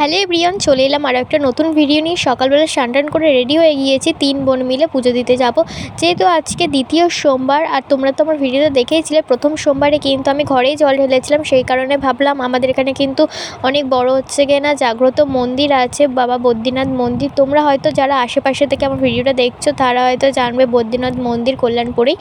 Hello everyone, চলে এলাম আরও একটা নতুন ভিডিও নিয়ে। সকালবেলা স্নান করে রেডি হয়ে গিয়েছি, 3 বোন মিলে পুজো দিতে যাব। যেহেতু আজকে দ্বিতীয় সোমবার, আর তোমরা তো আমার ভিডিওতে দেখেইছিলে প্রথম সোমবারে কিন্তু আমি ঘরেই জল ঢেলেছিলাম। সেই কারণে ভাবলাম আমাদের এখানে কিন্তু অনেক বড় হচ্ছে গিয়ে না জাগ্রত মন্দির আছে, বাবা বদ্রীনাথ মন্দির। তোমরা হয়তো যারা আশেপাশে থেকে আমার ভিডিওটা দেখছো তারা হয়তো জানবে বদ্রীনাথ মন্দির কল্যাণপুরেই।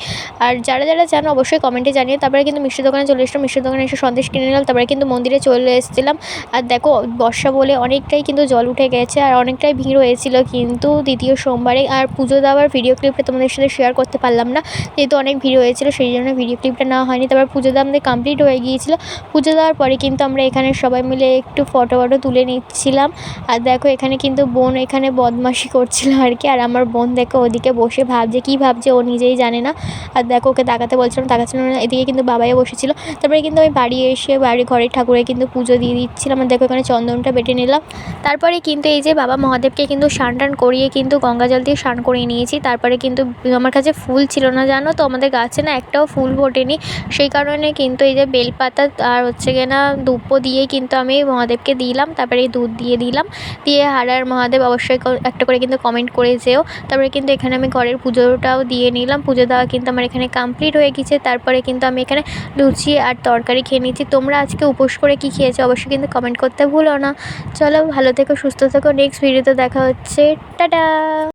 আর যারা যারা জানো অবশ্যই কমেন্টে জানিও। তারপরে কিন্তু মিষ্টির দোকানে চলে এসেছিলাম, মিষ্টির দোকানে এসে সন্দেশ কিনে নিলাম। তারপরে কিন্তু মন্দিরে চলে এসেছিলাম। আর দেখো বর্ষা বলে অনেকটাই কিন্তু জল উঠে গেছে, আর অনেকটাই ভিড় হয়েছিল কিন্তু দ্বিতীয় সোমবারে। আর পুজো দেওয়ার ভিডিও ক্লিপটা তোমাদের সাথে শেয়ার করতে পারলাম না, যেহেতু অনেক ভিড় হয়েছিল সেই জন্য ভিডিও ক্লিপটা নেওয়া হয়নি। তারপর পুজো দেওয়া আমাদের কমপ্লিট হয়ে গিয়েছিলো। পুজো দেওয়ার পরে কিন্তু আমরা এখানে সবাই মিলে একটু ফটো তুলে নিচ্ছিলাম। আর দেখো এখানে কিন্তু বোন এখানে বদমাশি করছিল আর কি। আর আমার বোন দেখো ওদিকে বসে ভাবছে, কী ভাবছে ও নিজেই জানে না। আর দেখো ওকে তাকাতে বলছিলাম, তাকাচ্ছিল না। এদিকে কিন্তু বাবাইও বসেছিল। তারপরে কিন্তু আমি বাড়ি এসে ঘরের ঠাকুরে কিন্তু পুজো দিয়ে দিচ্ছিলাম। আর দেখো এখানে চন্দনটা বেটে নিলাম। তারপরে কিন্তু এই যে বাবা মহাদেবকে কিন্তু স্নান করিয়ে কিন্তু গঙ্গা জল দিয়ে স্নান করিয়ে নিয়েছি। তারপরে কিন্তু আমার কাছে ফুল ছিল না, জানো তো আমাদের গাছে না একটাও ফুল ফোটেনি। সেই কারণে কিন্তু এই যে বেলপাতা আর হচ্ছে গিয়ে না ধূপও দিয়ে কিন্তু আমি মহাদেবকে দিলাম। তারপরে এই দুধ দিয়ে দিলাম, দিয়ে হার আর মহাদেব অবশ্যই একটা করে কিন্তু কমেন্ট করে যেও। তারপরে কিন্তু এখানে আমি ঘরের পুজোটাও দিয়ে নিলাম। পুজো দেওয়া কিন্তু আমার এখানে কমপ্লিট হয়ে গেছে। তারপরে কিন্তু আমি এখানে লুচি আর তরকারি খেয়ে নিচ্ছি। তোমরা আজকে উপোস করে কী খেয়েছো অবশ্যই কিন্তু কমেন্ট করতে ভুলো না। চলো ভালো থেকো, সুস্থ থেকো, নেক্সট ভিডিওতে দেখা হচ্ছে, টাটা।